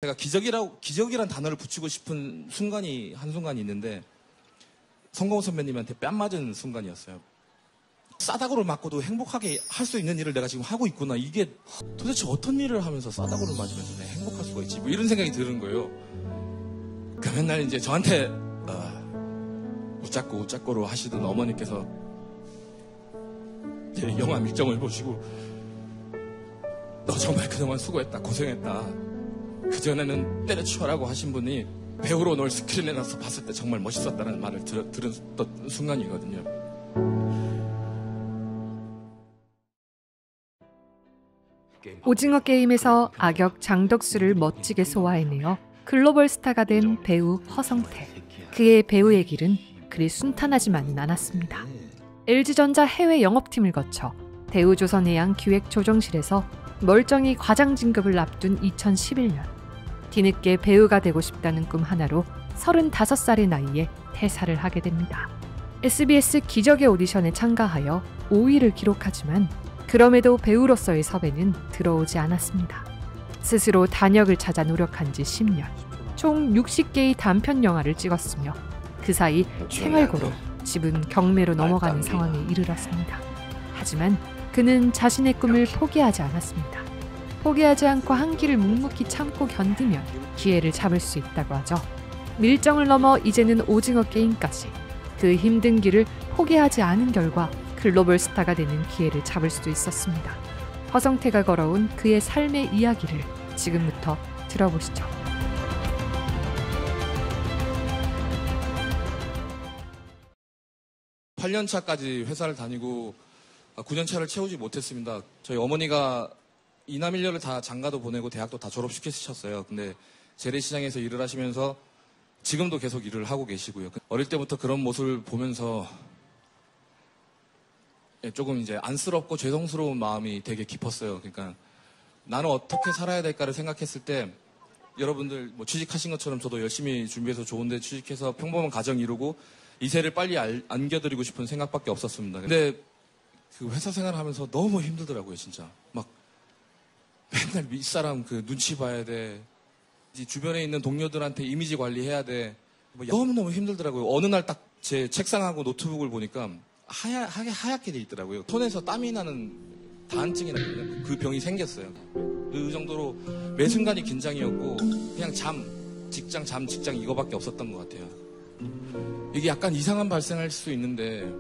제가 기적이란 단어를 붙이고 싶은 한순간이 있는데, 성공호 선배님한테 뺨 맞은 순간이었어요. 싸다구를 맞고도 행복하게 할 수 있는 일을 내가 지금 하고 있구나. 이게 도대체 어떤 일을 하면서 싸다구를 맞으면서 내가 행복할 수가 있지? 뭐 이런 생각이 드는 거예요. 그 맨날 이제 저한테 웃자꼬로 하시던 어머니께서 이제 영화 밀정을 보시고, 너 정말 그동안 수고했다, 고생했다. 그전에는 때려치워라고 하신 분이 배우로 널 스크린에 나서 봤을 때 정말 멋있었다는 말을 들었던 순간이거든요. 오징어 게임에서 악역 장덕수를 멋지게 소화해내어 글로벌 스타가 된 배우 허성태. 그의 배우의 길은 그리 순탄하지만은 않았습니다. LG전자 해외 영업팀을 거쳐 대우조선해양 기획조정실에서 멀쩡히 과장 진급을 앞둔 2011년, 뒤늦게 배우가 되고 싶다는 꿈 하나로 35살의 나이에 퇴사를 하게 됩니다. SBS 기적의 오디션에 참가하여 5위를 기록하지만 그럼에도 배우로서의 섭외는 들어오지 않았습니다. 스스로 단역을 찾아 노력한 지 10년, 총 60개의 단편 영화를 찍었으며 그 사이 생활고로 집은 경매로 넘어가는 상황에 이르렀습니다. 하지만 그는 자신의 꿈을 포기하지 않았습니다. 포기하지 않고 한기를 묵묵히 참고 견디면 기회를 잡을 수 있다고 하죠. 밀정을 넘어 이제는 오징어 게임까지 그 힘든 길을 포기하지 않은 결과 글로벌 스타가 되는 기회를 잡을 수 있었습니다. 허성태가 걸어온 그의 삶의 이야기를 지금부터 들어보시죠. (8년) 차까지 회사를 다니고 9년 차를 채우지 못했습니다. 저희 어머니가 이남일녀를 다 장가도 보내고 대학도 다 졸업시키셨어요. 근데 재래시장에서 일을 하시면서 지금도 계속 일을 하고 계시고요. 어릴 때부터 그런 모습을 보면서 조금 이제 안쓰럽고 죄송스러운 마음이 되게 깊었어요. 그러니까 나는 어떻게 살아야 될까를 생각했을 때, 여러분들 뭐 취직하신 것처럼 저도 열심히 준비해서 좋은데 취직해서 평범한 가정 이루고 이세를 빨리 안겨드리고 싶은 생각밖에 없었습니다. 근데 그 회사 생활하면서 너무 힘들더라고요, 진짜. 막 맨날 윗사람 그 눈치 봐야 돼. 주변에 있는 동료들한테 이미지 관리해야 돼. 너무너무 힘들더라고요. 어느 날 딱 제 책상하고 노트북을 보니까 하얗게 돼 있더라고요. 손에서 땀이 나는 다한증이라는 그 병이 생겼어요. 그 정도로 매 순간이 긴장이었고, 그냥 직장 이거밖에 없었던 것 같아요. 이게 약간 이상한 발생할 수 있는데,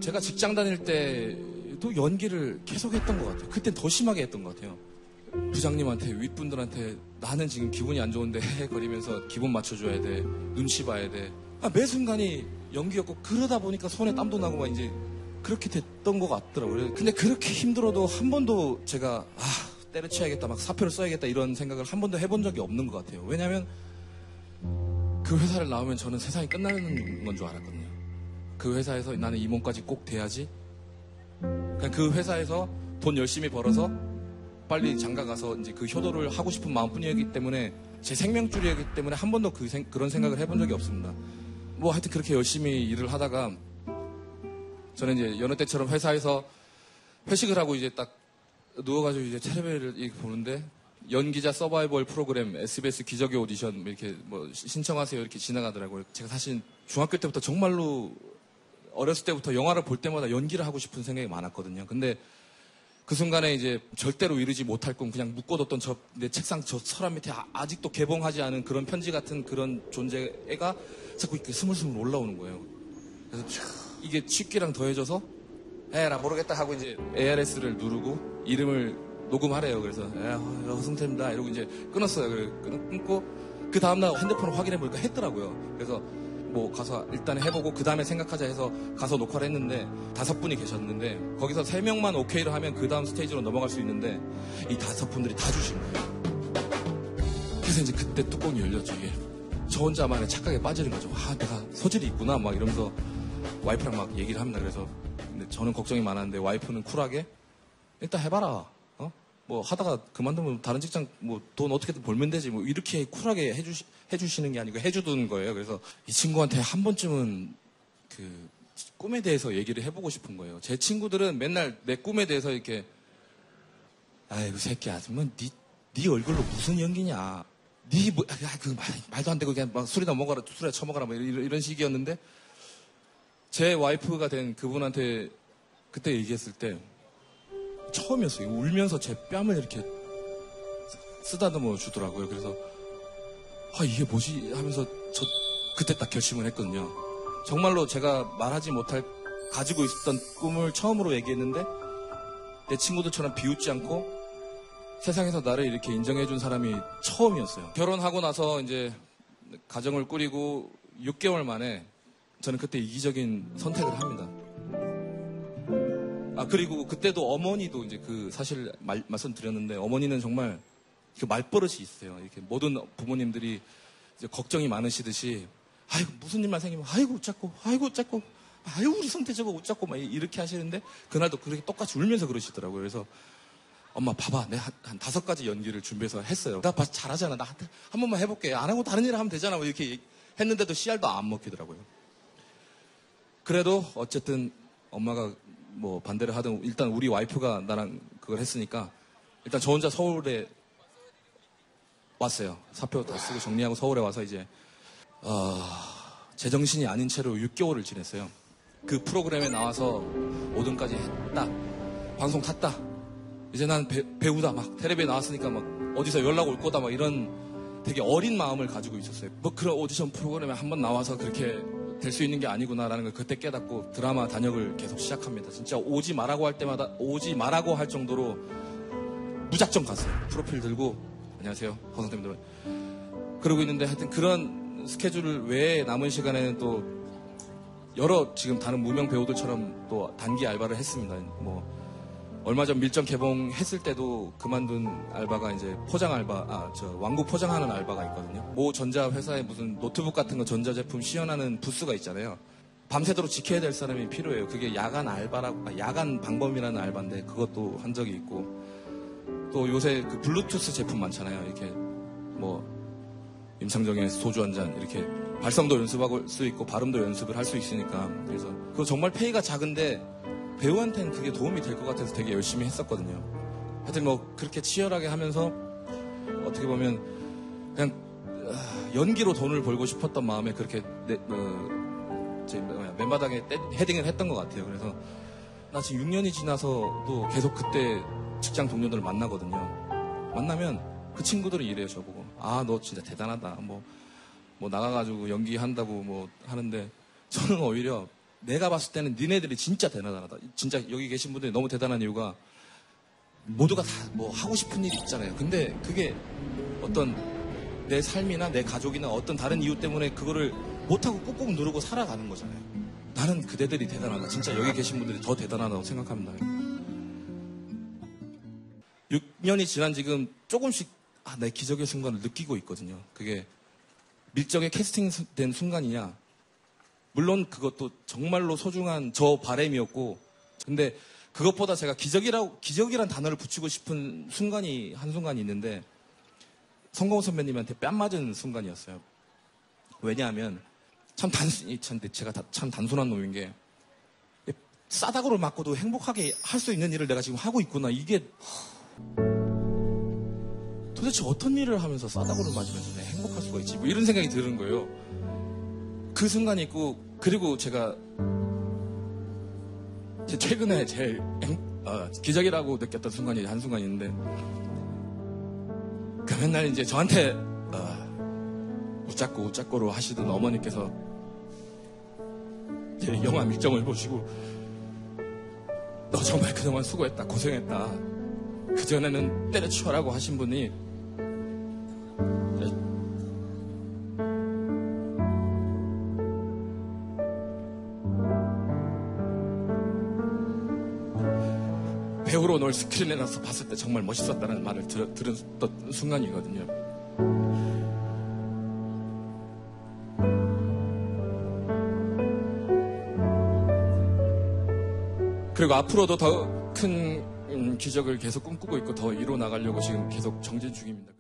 제가 직장 다닐 때도 연기를 계속 했던 것 같아요. 그땐 더 심하게 했던 것 같아요. 부장님한테, 윗분들한테 나는 지금 기분이 안 좋은데 거리면서 기분 맞춰줘야 돼, 눈치 봐야 돼. 매 순간이 연기였고, 그러다 보니까 손에 땀도 나고 막 이제 그렇게 됐던 것 같더라고요. 근데 그렇게 힘들어도 한 번도 제가 때려쳐야겠다, 막 사표를 써야겠다 이런 생각을 한 번도 해본 적이 없는 것 같아요. 왜냐하면 그 회사를 나오면 저는 세상이 끝나는 건 줄 알았거든요. 그 회사에서 나는 이 몸까지 꼭 돼야지. 그냥 그 회사에서 돈 열심히 벌어서 빨리 장가 가서 이제 그 효도를 하고 싶은 마음뿐이었기 때문에, 제 생명줄이었기 때문에 한 번도 그런 생각을 해본 적이 없습니다. 뭐 하여튼 그렇게 열심히 일을 하다가 저는 이제 여느 때처럼 회사에서 회식을 하고 이제 딱 누워가지고 이제 텔레비를 보는데, 연기자 서바이벌 프로그램 SBS 기적의 오디션 이렇게 뭐 신청하세요 이렇게 지나가더라고요. 제가 사실 중학교 때부터 정말로 어렸을 때부터 영화를 볼 때마다 연기를 하고 싶은 생각이 많았거든요. 근데 그 순간에 이제 절대로 이루지 못할 꿈, 그냥 묶어뒀던 내 책상 저 서랍 밑에 아직도 개봉하지 않은 그런 편지 같은 그런 존재가 자꾸 이렇게 스물스물 올라오는 거예요. 그래서 이게 취기랑 더해져서 에라 모르겠다 하고 이제 ARS를 누르고 이름을 녹음하래요. 그래서 허성태입니다 이러고 이제 끊었어요. 끊고 그 다음날 핸드폰을 확인해보니까 했더라고요. 그래서 뭐 가서 일단 해보고 그 다음에 생각하자 해서 가서 녹화를 했는데 5분이 계셨는데, 거기서 3명만 오케이를 하면 그 다음 스테이지로 넘어갈 수 있는데 이 5분들이 다 주신 거예요. 그래서 이제 그때 뚜껑이 열렸죠. 이게 저 혼자만의 착각에 빠지는 거죠. 내가 소질이 있구나 막 이러면서 와이프랑 막 얘기를 합니다. 그래서 근데 저는 걱정이 많았는데 와이프는 쿨하게 일단 해봐라. 뭐 하다가 그만두면 다른 직장 뭐 돈 어떻게든 벌면 되지 뭐 이렇게 쿨하게 해주시는 게 아니고 해주던 거예요. 그래서 이 친구한테 한 번쯤은 그 꿈에 대해서 얘기를 해보고 싶은 거예요. 제 친구들은 맨날 내 꿈에 대해서 이렇게 아이고 새끼야 뭐 네 얼굴로 무슨 연기냐. 네 뭐, 말도 안 되고 그냥 막 술이나 먹어라, 술이나 처먹어라, 뭐 이런 식이었는데 제 와이프가 된 그분한테 그때 얘기했을 때 처음이었어요. 울면서 제 뺨을 이렇게 쓰다듬어 주더라고요. 그래서 이게 뭐지 하면서 저 그때 딱 결심을 했거든요. 정말로 제가 말하지 못할 가지고 있었던 꿈을 처음으로 얘기했는데 내 친구들처럼 비웃지 않고 세상에서 나를 이렇게 인정해준 사람이 처음이었어요. 결혼하고 나서 이제 가정을 꾸리고 6개월 만에 저는 그때 이기적인 선택을 합니다. 그리고 그때도 어머니도 이제 사실 말씀드렸는데 어머니는 정말 그 말버릇이 있어요. 이렇게 모든 부모님들이 이제 걱정이 많으시듯이 아이고 무슨 일만 생기면 아이고 웃자고 아이고 우리 성태 저거 웃자고 막 이렇게 하시는데 그날도 그렇게 똑같이 울면서 그러시더라고요. 그래서 엄마 봐봐 내가 한 5가지 연기를 준비해서 했어요. 나 잘하잖아. 나 한 번만 해볼게. 안 하고 다른 일을 하면 되잖아. 뭐 이렇게 했는데도 씨알도 안 먹히더라고요. 그래도 어쨌든 엄마가 뭐 반대를 하든 일단 우리 와이프가 나랑 그걸 했으니까 일단 저 혼자 서울에 왔어요. 사표 다 쓰고 정리하고 서울에 와서 이제 제정신이 아닌 채로 6개월을 지냈어요. 그 프로그램에 나와서 5등까지 했다. 방송 탔다. 이제 난 배우다. 막 텔레비에 나왔으니까 막 어디서 연락 올 거다. 막 이런 되게 어린 마음을 가지고 있었어요. 뭐 그런 오디션 프로그램에 한번 나와서 그렇게 될 수 있는 게 아니구나라는 걸 그때 깨닫고 드라마 단역을 계속 시작합니다. 진짜 오지 말라고 할 때마다 오지 말라고 할 정도로 무작정 갔어요. 프로필 들고 안녕하세요. 허성태입니다. 그러고 있는데 하여튼 그런 스케줄 외에 남은 시간에는 또 여러 지금 다른 무명 배우들처럼 또 단기 알바를 했습니다. 뭐 얼마 전 밀정 개봉했을 때도 그만둔 알바가 이제 포장 알바, 왕구 포장하는 알바가 있거든요. 모 전자 회사에 무슨 노트북 같은 거 전자제품 시연하는 부스가 있잖아요. 밤새도록 지켜야 될 사람이 필요해요. 그게 야간 알바라고, 야간 방범이라는 알바인데 그것도 한 적이 있고 또 요새 그 블루투스 제품 많잖아요. 이렇게 뭐 임창정의 소주 한 잔 이렇게 발성도 연습할 수 있고 발음도 연습을 할 수 있으니까 그래서 그거 정말 페이가 작은데 배우한테는 그게 도움이 될 것 같아서 되게 열심히 했었거든요. 하여튼 뭐 그렇게 치열하게 하면서 어떻게 보면 그냥 연기로 돈을 벌고 싶었던 마음에 그렇게 맨바닥에 헤딩을 했던 것 같아요. 그래서 나 지금 6년이 지나서도 계속 그때 직장 동료들을 만나거든요. 만나면 그 친구들은 이래요, 저보고. 너 진짜 대단하다. 뭐 나가가지고 연기한다고 뭐 하는데 저는 오히려 내가 봤을 때는 니네들이 진짜 대단하다. 진짜 여기 계신 분들이 너무 대단한 이유가 모두가 다 뭐 하고 싶은 일이 있잖아요. 근데 그게 어떤 내 삶이나 내 가족이나 어떤 다른 이유 때문에 그거를 못하고 꾹꾹 누르고 살아가는 거잖아요. 나는 그대들이 대단하다. 진짜 여기 계신 분들이 더 대단하다고 생각합니다. 6년이 지난 지금 조금씩 내 기적의 순간을 느끼고 있거든요. 그게 밀정에 캐스팅된 순간이냐. 물론 그것도 정말로 소중한 저 바람이었고 근데 그것보다 제가 기적이란 단어를 붙이고 싶은 순간이 한순간이 있는데 성공호 선배님한테 뺨 맞은 순간이었어요. 왜냐하면 제가 참 단순한 놈인 게 싸다구를 맞고도 행복하게 할 수 있는 일을 내가 지금 하고 있구나. 이게 도대체 어떤 일을 하면서 싸다구를 맞으면서 내가 행복할 수가 있지? 뭐 이런 생각이 드는 거예요. 그 순간이 있고 그리고 제가 최근에 제일 기적이라고 느꼈던 순간이 한순간이 있는데 그 맨날 이제 저한테 웃자꾸로 하시던 어머니께서 제 영화 밀정을 보시고 너 정말 그동안 수고했다 고생했다 그전에는 때려치워라고 하신 분이 배우로 널 스크린에 나서 봤을 때 정말 멋있었다는 말을 들었던 순간이거든요. 그리고 앞으로도 더 큰 기적을 계속 꿈꾸고 있고 더 이뤄 나가려고 지금 계속 정진 중입니다.